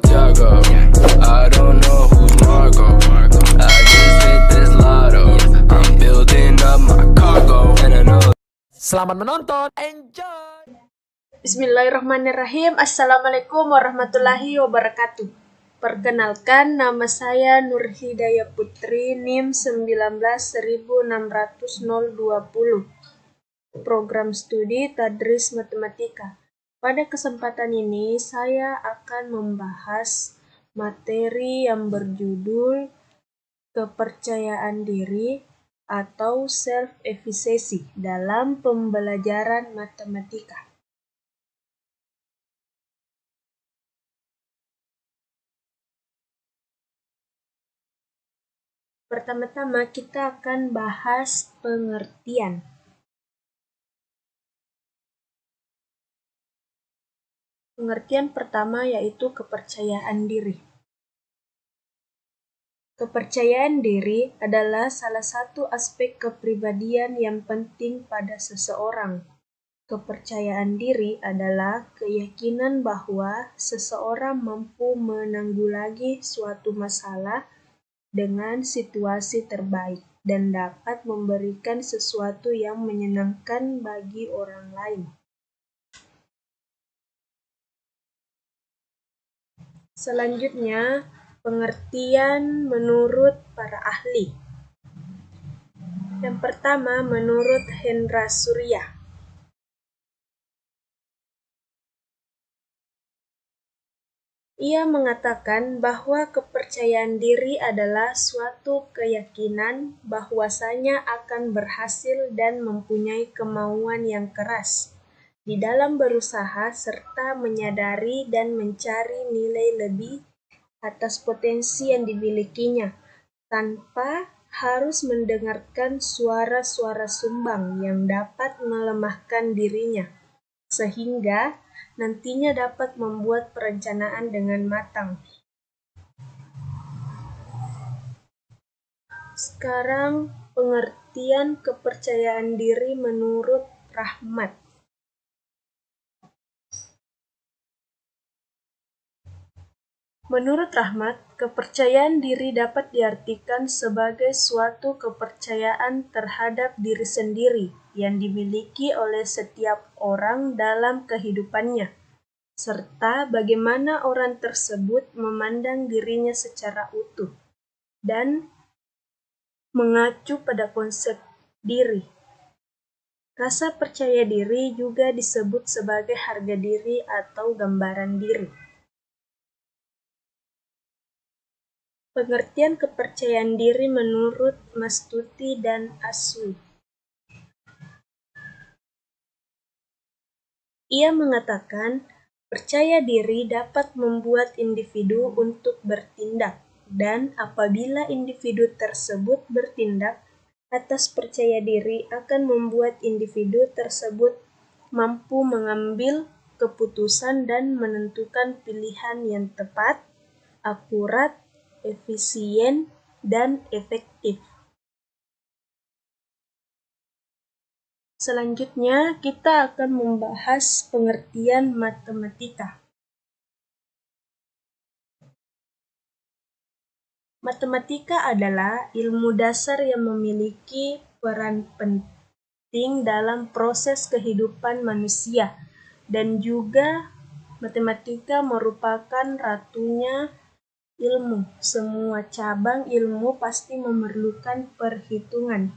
Jago, I don't know who's Marco. I just hit this lotto. I'm building up my cargo, and I know. Selamat menonton, enjoy! Bismillahirrahmanirrahim. Assalamualaikum warahmatullahi wabarakatuh. Perkenalkan, nama saya Nur Hidayah Putri, NIM 19.600.020. Program studi Tadris Matematika. Pada kesempatan ini, saya akan membahas materi yang berjudul kepercayaan diri atau self-efficacy dalam pembelajaran matematika. Pertama-tama kita akan bahas pengertian. Pengertian pertama yaitu kepercayaan diri. Kepercayaan diri adalah salah satu aspek kepribadian yang penting pada seseorang. Kepercayaan diri adalah keyakinan bahwa seseorang mampu menanggulangi suatu masalah dengan situasi terbaik dan dapat memberikan sesuatu yang menyenangkan bagi orang lain. Selanjutnya, pengertian menurut para ahli. Yang pertama, menurut Hendra Surya. Ia mengatakan bahwa kepercayaan diri adalah suatu keyakinan bahwasanya akan berhasil dan mempunyai kemauan yang keras di dalam berusaha serta menyadari dan mencari nilai lebih atas potensi yang dimilikinya tanpa harus mendengarkan suara-suara sumbang yang dapat melemahkan dirinya, sehingga nantinya dapat membuat perencanaan dengan matang. Sekarang, pengertian kepercayaan diri menurut Rahmat. Menurut Rahmat, kepercayaan diri dapat diartikan sebagai suatu kepercayaan terhadap diri sendiri yang dimiliki oleh setiap orang dalam kehidupannya, serta bagaimana orang tersebut memandang dirinya secara utuh, dan mengacu pada konsep diri. Rasa percaya diri juga disebut sebagai harga diri atau gambaran diri. Pengertian kepercayaan diri menurut Mastuti dan Aswi. Ia mengatakan, percaya diri dapat membuat individu untuk bertindak, dan apabila individu tersebut bertindak, atas percaya diri akan membuat individu tersebut mampu mengambil keputusan dan menentukan pilihan yang tepat, akurat, efisien, dan efektif. Selanjutnya, kita akan membahas pengertian matematika. Matematika adalah ilmu dasar yang memiliki peran penting dalam proses kehidupan manusia, dan juga matematika merupakan ratunya ilmu. Semua cabang ilmu pasti memerlukan perhitungan.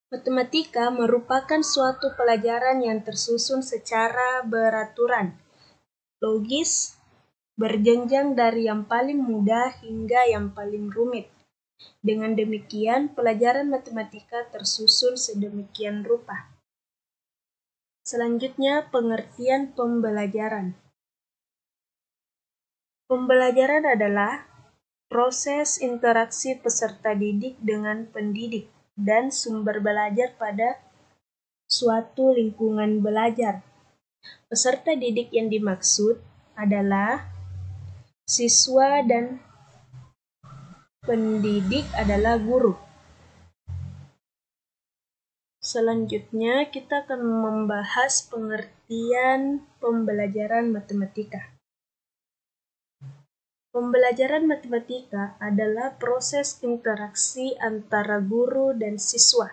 Matematika merupakan suatu pelajaran yang tersusun secara beraturan, logis, berjenjang dari yang paling mudah hingga yang paling rumit. Dengan demikian, pelajaran matematika tersusun sedemikian rupa. Selanjutnya, pengertian pembelajaran. Pembelajaran adalah proses interaksi peserta didik dengan pendidik dan sumber belajar pada suatu lingkungan belajar. Peserta didik yang dimaksud adalah siswa dan pendidik adalah guru. Selanjutnya, kita akan membahas pengertian pembelajaran matematika. Pembelajaran matematika adalah proses interaksi antara guru dan siswa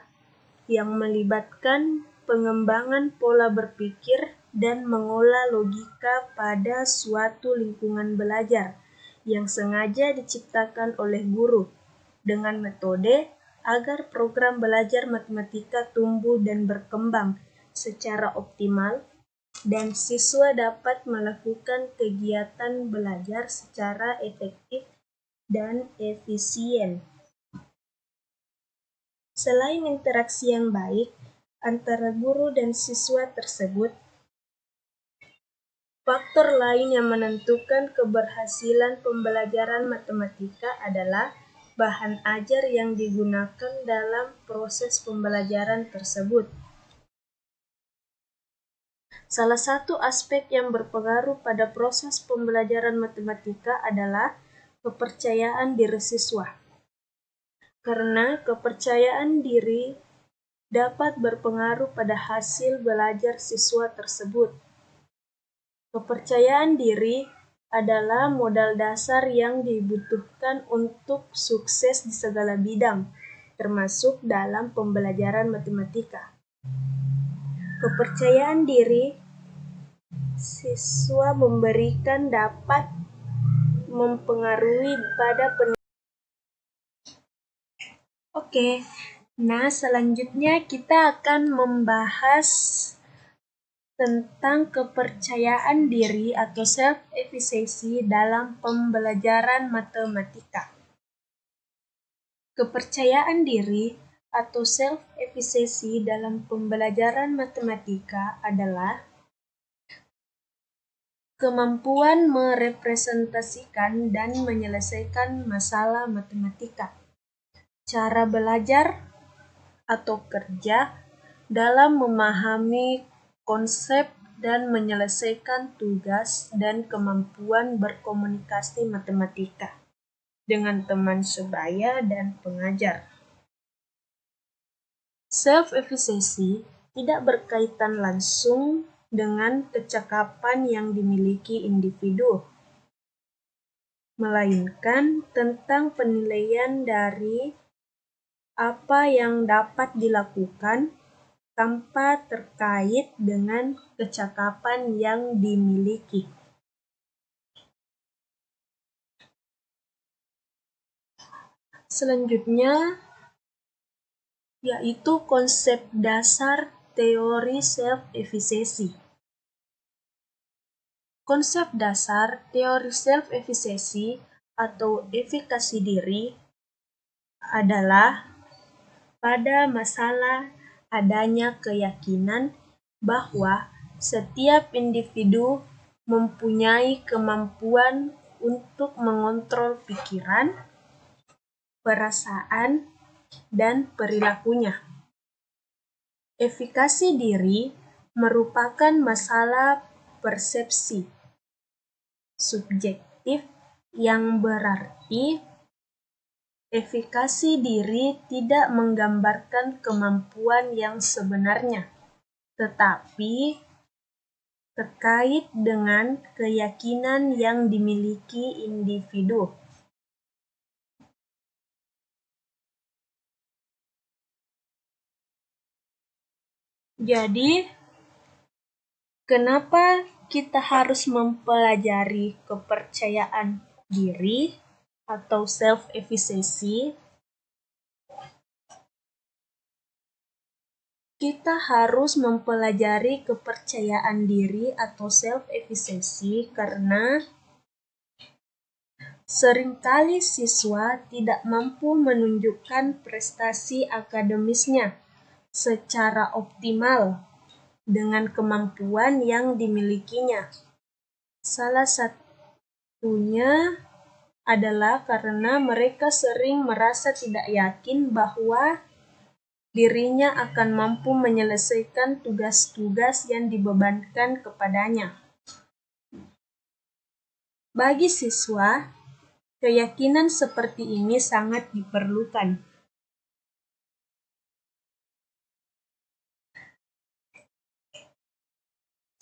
yang melibatkan pengembangan pola berpikir dan mengolah logika pada suatu lingkungan belajar yang sengaja diciptakan oleh guru dengan metode agar program belajar matematika tumbuh dan berkembang secara optimal dan siswa dapat melakukan kegiatan belajar secara efektif dan efisien. Selain interaksi yang baik antara guru dan siswa tersebut, faktor lain yang menentukan keberhasilan pembelajaran matematika adalah bahan ajar yang digunakan dalam proses pembelajaran tersebut. Salah satu aspek yang berpengaruh pada proses pembelajaran matematika adalah kepercayaan diri siswa. Karena kepercayaan diri dapat berpengaruh pada hasil belajar siswa tersebut. Kepercayaan diri adalah modal dasar yang dibutuhkan untuk sukses di segala bidang, termasuk dalam pembelajaran matematika. Kepercayaan diri siswa memberikan dapat mempengaruhi pada Oke, nah selanjutnya kita akan membahas tentang kepercayaan diri atau self-efficacy dalam pembelajaran matematika. Kepercayaan diri atau self-efficacy dalam pembelajaran matematika adalah kemampuan merepresentasikan dan menyelesaikan masalah matematika. Cara belajar atau kerja dalam memahami konsep dan menyelesaikan tugas dan kemampuan berkomunikasi matematika dengan teman sebaya dan pengajar. Self-efficacy tidak berkaitan langsung dengan kecakapan yang dimiliki individu, melainkan tentang penilaian dari apa yang dapat dilakukan tanpa terkait dengan kecakapan yang dimiliki. Selanjutnya, yaitu konsep dasar teori self-efficacy. Konsep dasar teori self-efficacy atau efikasi diri adalah pada masalah adanya keyakinan bahwa setiap individu mempunyai kemampuan untuk mengontrol pikiran, perasaan, dan perilakunya. Efikasi diri merupakan masalah persepsi subjektif yang berarti efikasi diri tidak menggambarkan kemampuan yang sebenarnya, tetapi terkait dengan keyakinan yang dimiliki individu. Jadi, kenapa kita harus mempelajari kepercayaan diri atau self-efficacy? Kita harus mempelajari kepercayaan diri atau self-efficacy karena seringkali siswa tidak mampu menunjukkan prestasi akademisnya secara optimal dengan kemampuan yang dimilikinya. Salah satunya adalah karena mereka sering merasa tidak yakin bahwa dirinya akan mampu menyelesaikan tugas-tugas yang dibebankan kepadanya. Bagi siswa, keyakinan seperti ini sangat diperlukan.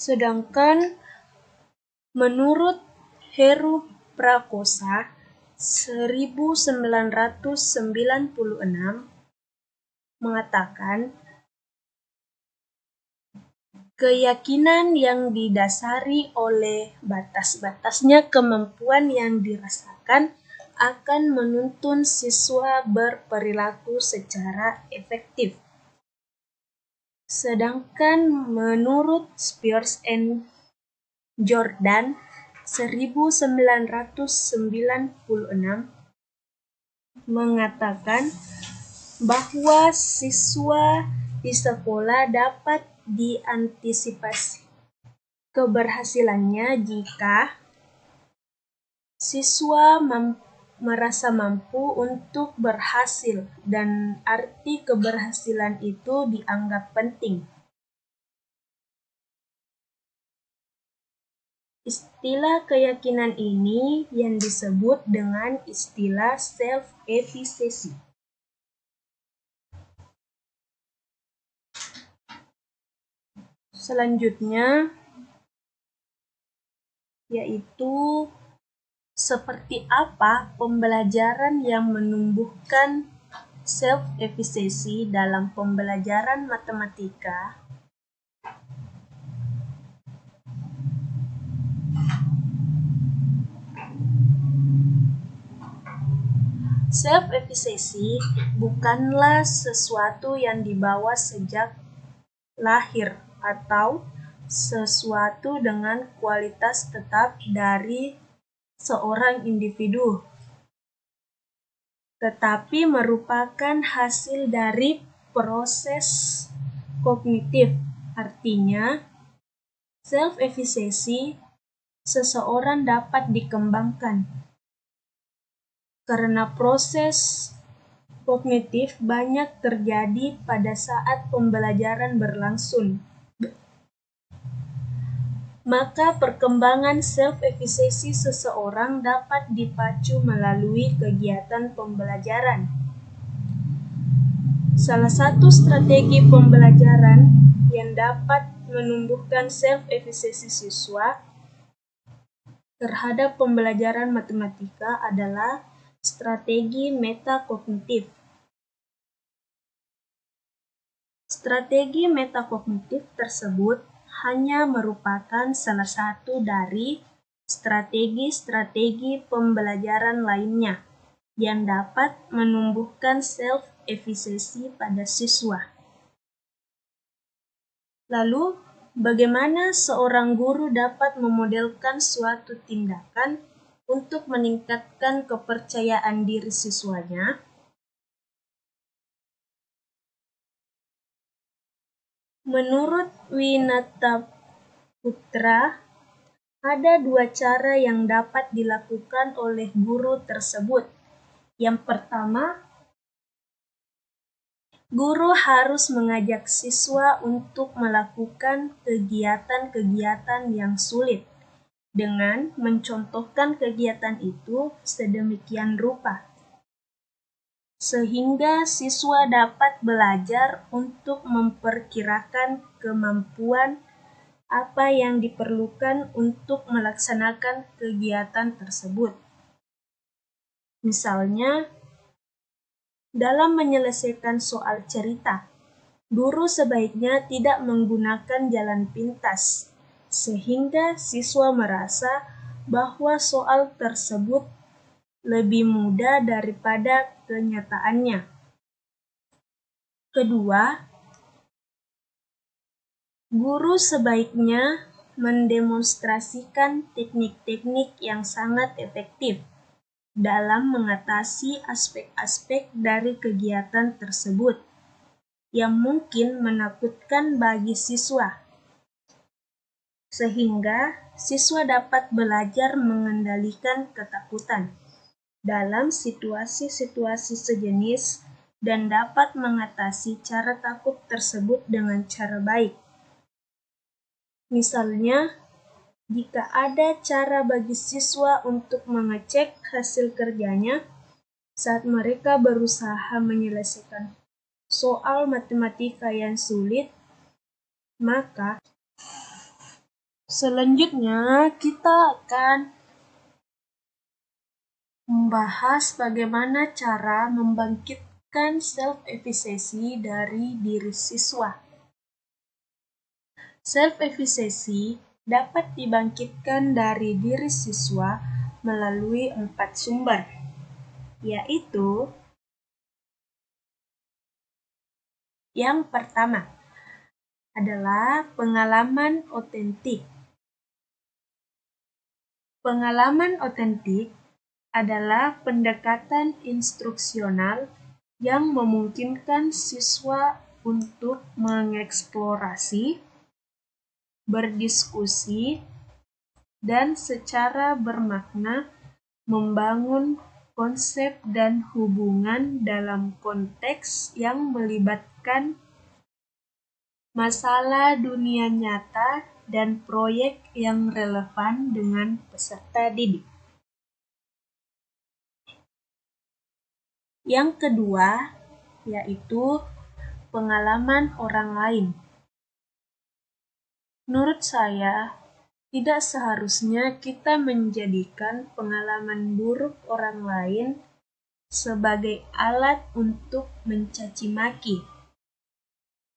Sedangkan menurut Heru Prakosa 1996 mengatakan, keyakinan yang didasari oleh batas-batasnya kemampuan yang dirasakan akan menuntun siswa berperilaku secara efektif. Sedangkan menurut Spears and Jordan 1996 mengatakan bahwa siswa di sekolah dapat diantisipasi keberhasilannya jika siswa merasa mampu untuk berhasil dan arti keberhasilan itu dianggap penting. Istilah keyakinan ini yang disebut dengan istilah self-efficacy. Selanjutnya yaitu seperti apa pembelajaran yang menumbuhkan self-efficacy dalam pembelajaran matematika. Self-efficacy bukanlah sesuatu yang dibawa sejak lahir atau sesuatu dengan kualitas tetap dari seorang individu, tetapi merupakan hasil dari proses kognitif. Artinya, self-efficacy seseorang dapat dikembangkan karena proses kognitif banyak terjadi pada saat pembelajaran berlangsung. Maka perkembangan self-efficacy seseorang dapat dipacu melalui kegiatan pembelajaran. Salah satu strategi pembelajaran yang dapat menumbuhkan self-efficacy siswa terhadap pembelajaran matematika adalah strategi metakognitif. Strategi metakognitif tersebut hanya merupakan salah satu dari strategi-strategi pembelajaran lainnya yang dapat menumbuhkan self-efficacy pada siswa. Lalu, bagaimana seorang guru dapat memodelkan suatu tindakan untuk meningkatkan kepercayaan diri siswanya? Menurut Winataputra, ada dua cara yang dapat dilakukan oleh guru tersebut. Yang pertama, guru harus mengajak siswa untuk melakukan kegiatan-kegiatan yang sulit dengan mencontohkan kegiatan itu sedemikian rupa sehingga siswa dapat belajar untuk memperkirakan kemampuan apa yang diperlukan untuk melaksanakan kegiatan tersebut. Misalnya, dalam menyelesaikan soal cerita, guru sebaiknya tidak menggunakan jalan pintas, sehingga siswa merasa bahwa soal tersebut lebih mudah daripada kenyataannya. Kedua, guru sebaiknya mendemonstrasikan teknik-teknik yang sangat efektif dalam mengatasi aspek-aspek dari kegiatan tersebut yang mungkin menakutkan bagi siswa, sehingga siswa dapat belajar mengendalikan ketakutan dalam situasi-situasi sejenis dan dapat mengatasi cara takut tersebut dengan cara baik. Misalnya, jika ada cara bagi siswa untuk mengecek hasil kerjanya saat mereka berusaha menyelesaikan soal matematika yang sulit, maka Selanjutnya, kita akan membahas bagaimana cara membangkitkan self-efficacy dari diri siswa. Self-efficacy dapat dibangkitkan dari diri siswa melalui 4 sumber, yaitu yang pertama adalah pengalaman otentik. Pengalaman otentik adalah pendekatan instruksional yang memungkinkan siswa untuk mengeksplorasi, berdiskusi, dan secara bermakna membangun konsep dan hubungan dalam konteks yang melibatkan masalah dunia nyata dan proyek yang relevan dengan peserta didik. Yang kedua, yaitu pengalaman orang lain. Menurut saya, tidak seharusnya kita menjadikan pengalaman buruk orang lain sebagai alat untuk mencaci maki,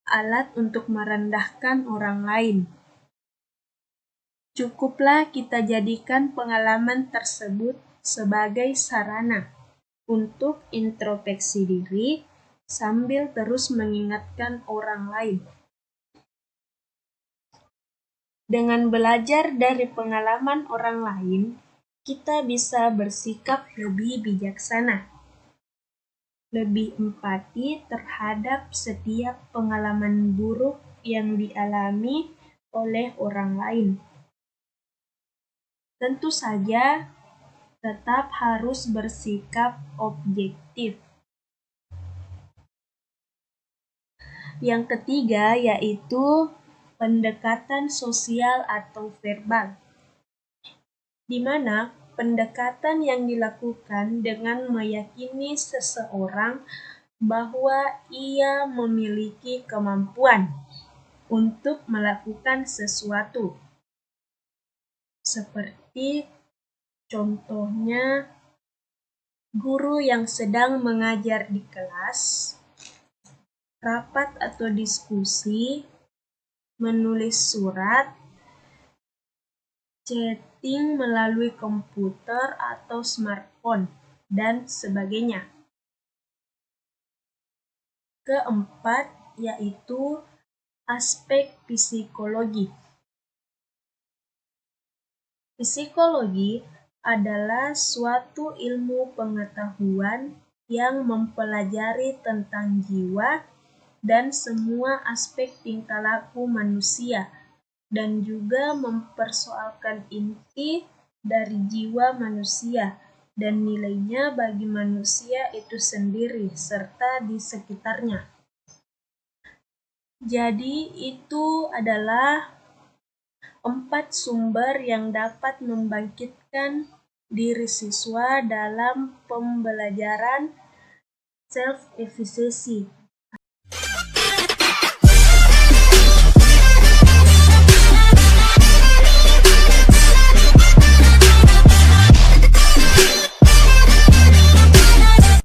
alat untuk merendahkan orang lain. Cukuplah kita jadikan pengalaman tersebut sebagai sarana untuk introspeksi diri sambil terus mengingatkan orang lain. Dengan belajar dari pengalaman orang lain, kita bisa bersikap lebih bijaksana, lebih empati terhadap setiap pengalaman buruk yang dialami oleh orang lain. Tentu saja, tetap harus bersikap objektif. Yang ketiga yaitu pendekatan sosial atau verbal, di mana pendekatan yang dilakukan dengan meyakini seseorang bahwa ia memiliki kemampuan untuk melakukan sesuatu. Seperti contohnya guru yang sedang mengajar di kelas, rapat atau diskusi, menulis surat, chatting melalui komputer atau smartphone, dan sebagainya. Keempat, yaitu aspek psikologi. Psikologi adalah suatu ilmu pengetahuan yang mempelajari tentang jiwa dan semua aspek tingkah laku manusia, dan juga mempersoalkan inti dari jiwa manusia dan nilainya bagi manusia itu sendiri serta di sekitarnya. Jadi itu adalah 4 sumber yang dapat membangkitkan diri siswa dalam pembelajaran self-efficacy